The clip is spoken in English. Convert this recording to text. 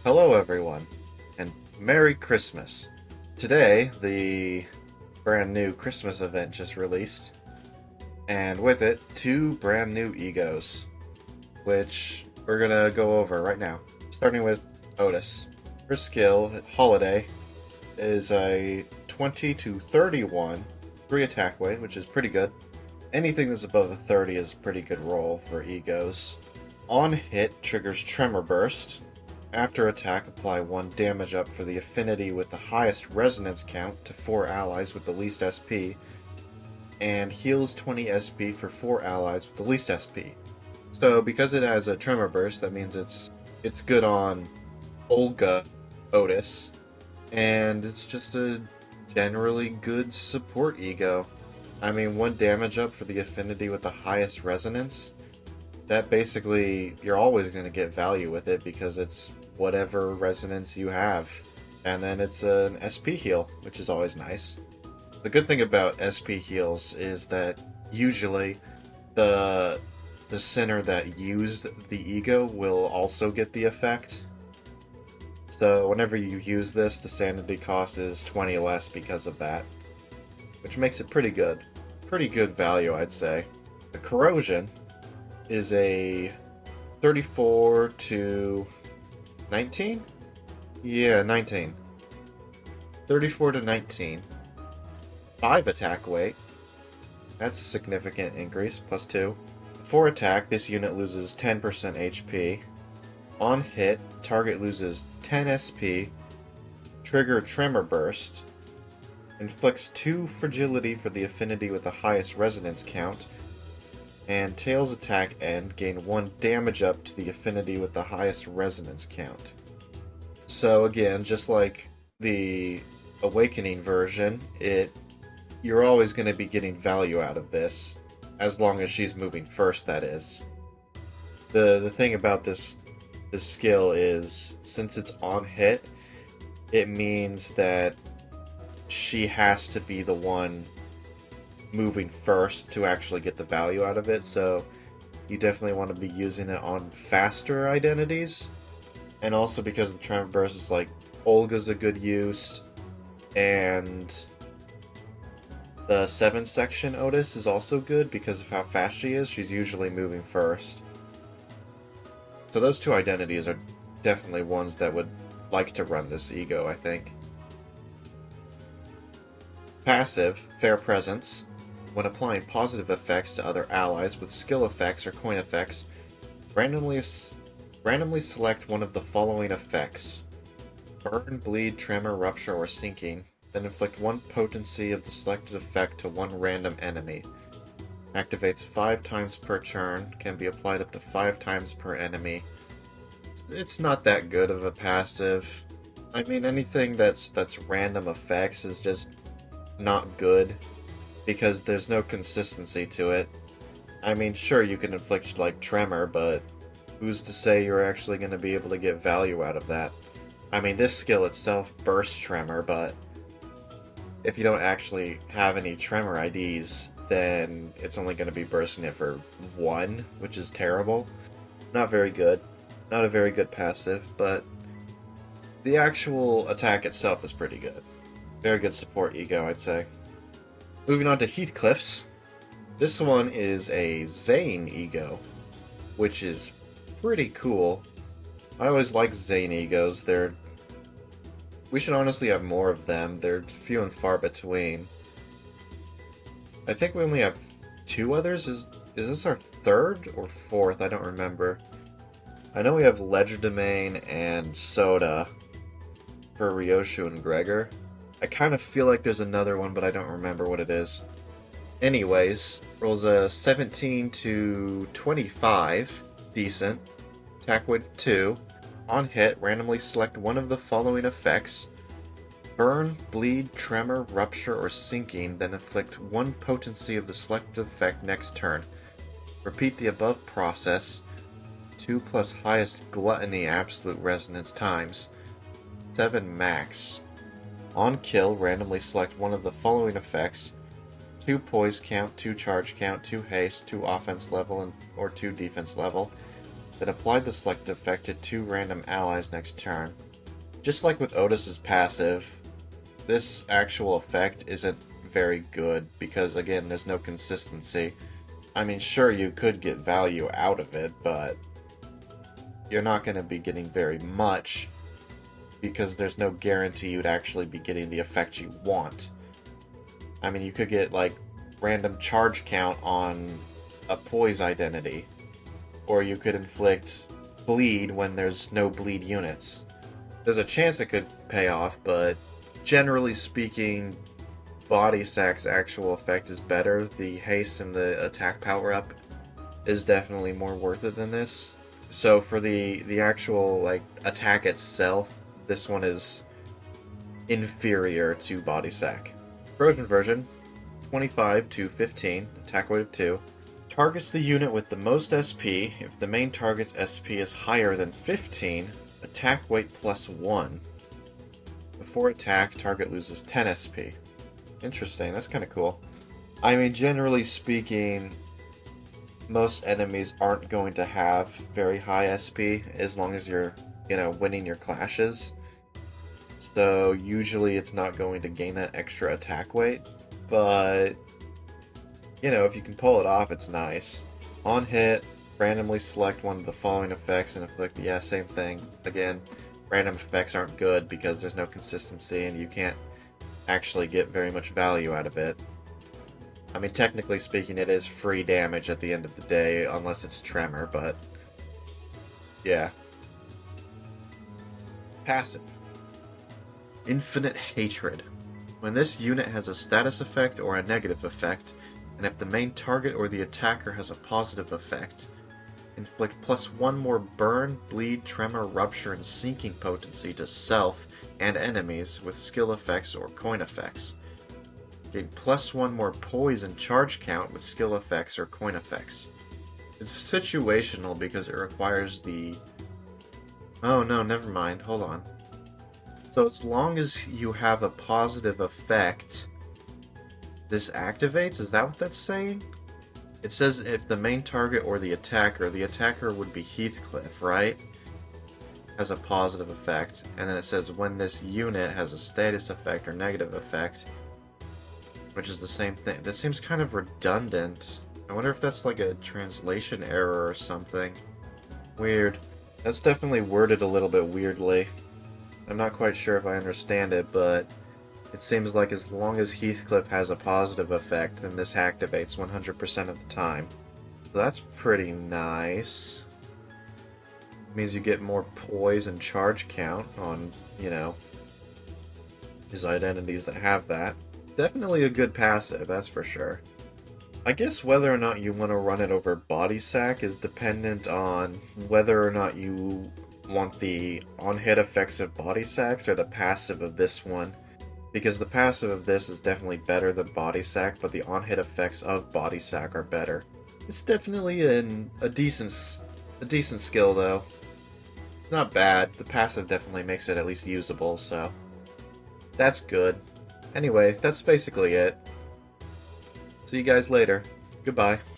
Hello, everyone, and Merry Christmas. Today, the brand new Christmas event just released, and with it, two brand new egos, which we're gonna go over right now. Starting with Otis. Her skill, Holiday, is a 20 to 31, 3 attack weight, which is pretty good. Anything that's above a 30 is a pretty good roll for egos. On hit, triggers Tremor Burst. After attack, apply 1 damage up for the affinity with the highest resonance count to 4 allies with the least SP, and heals 20 SP for 4 allies with the least SP. So because it has a Tremor Burst, that means it's good on Olga, Otis, and it's just a generally good support ego. I mean, 1 damage up for the affinity with the highest resonance, that basically, you're always going to get value with it because it's whatever resonance you have. And then it's an SP heal, which is always nice. The good thing about SP heals is that usually the sinner that used the ego will also get the effect. So whenever you use this, the sanity cost is 20 less because of that, which makes it pretty good. Pretty good value, I'd say. The corrosion is a 34 to 19? Yeah, 19. 34 to 19. 5 attack weight. That's a significant increase, plus 2. For attack, this unit loses 10% HP. On hit, target loses 10 SP. Trigger Tremor Burst. Inflicts 2 fragility for the affinity with the highest resonance count. And Tails attack end, gain 1 damage up to the affinity with the highest resonance count. So again, just like the Awakening version, you're always going to be getting value out of this, as long as she's moving first, that is. The thing about this skill is, since it's on hit, it means that she has to be the one moving first to actually get the value out of it, so you definitely want to be using it on faster identities. And also because the Tremor Burst is like, Olga's a good use, and the 7 section Otis is also good because of how fast she is. She's usually moving first. So those 2 identities are definitely ones that would like to run this ego, I think. Passive, Fair Presence. When applying positive effects to other allies with skill effects or coin effects, randomly select one of the following effects. Burn, Bleed, Tremor, Rupture, or Sinking, then inflict 1 potency of the selected effect to 1 random enemy. Activates 5 times per turn, can be applied up to 5 times per enemy. It's not that good of a passive. I mean, anything that's random effects is just not good, because there's no consistency to it. I mean, sure, you can inflict, like, Tremor, but who's to say you're actually going to be able to get value out of that? I mean, this skill itself bursts Tremor, but if you don't actually have any Tremor IDs, then it's only going to be bursting it for 1, which is terrible. Not very good. Not a very good passive, but the actual attack itself is pretty good. Very good support ego, I'd say. Moving on to Heathcliff's. This one is a Zane ego, which is pretty cool. I always like Zane egos. We should honestly have more of them. They're few and far between. I think we only have 2 others. Is this our 3rd or 4th? I don't remember. I know we have Legerdemain and Soda for Ryoshu and Gregor. I kind of feel like there's another one, but I don't remember what it is. Anyways, rolls a 17 to 25. Decent. Attack weight 2. On hit, randomly select one of the following effects. Burn, Bleed, Tremor, Rupture, or Sinking, then inflict 1 potency of the selected effect next turn. Repeat the above process 2 plus highest Gluttony absolute resonance times 7 max. On kill, randomly select one of the following effects: 2 poise count, 2 charge count, 2 haste, 2 offense level, or 2 defense level. Then apply the select effect to 2 random allies next turn. Just like with Otis's passive, this actual effect isn't very good because, again, there's no consistency. I mean, sure, you could get value out of it, but you're not going to be getting very much because there's no guarantee you'd actually be getting the effect you want. I mean, you could get, like, random charge count on a poise identity, or you could inflict bleed when there's no bleed units. There's a chance it could pay off, but generally speaking, Body Sack's actual effect is better. The haste and the attack power-up is definitely more worth it than this. So for the actual, like, attack itself, this one is inferior to Body Sack. Frozen version, 25 to 15, attack weight of 2. Targets the unit with the most SP. If the main target's SP is higher than 15, attack weight plus 1. Before attack, target loses 10 SP. Interesting, that's kind of cool. I mean, generally speaking, most enemies aren't going to have very high SP as long as you're, winning your clashes. So usually it's not going to gain that extra attack weight, but if you can pull it off, it's nice. On hit, randomly select one of the following effects and inflict, same thing. Again, random effects aren't good because there's no consistency and you can't actually get very much value out of it. I mean, technically speaking, it is free damage at the end of the day, unless it's Tremor, but yeah. Passive. Infinite Hatred. When this unit has a status effect or a negative effect, and if the main target or the attacker has a positive effect, inflict +1 more burn, bleed, tremor, rupture, and sinking potency to self and enemies with skill effects or coin effects. Gain +1 more poise and charge count with skill effects or coin effects. It's situational because it requires the... Oh no, never mind, hold on. So as long as you have a positive effect, this activates? Is that what that's saying? It says if the main target or the attacker would be Heathcliff, right? Has a positive effect. And then it says when this unit has a status effect or negative effect, which is the same thing. That seems kind of redundant. I wonder if that's like a translation error or something. Weird. That's definitely worded a little bit weirdly. I'm not quite sure if I understand it, but it seems like as long as Heathcliff has a positive effect, then this activates 100% of the time. So that's pretty nice. It means you get more poise and charge count on, his identities that have that. Definitely a good passive, that's for sure. I guess whether or not you want to run it over Body Sack is dependent on whether or not you want the on-hit effects of Body Sacks or the passive of this one. Because the passive of this is definitely better than Body Sack, but the on-hit effects of Body Sack are better. It's definitely a decent skill, though. It's not bad. The passive definitely makes it at least usable, so that's good. Anyway, that's basically it. See you guys later. Goodbye.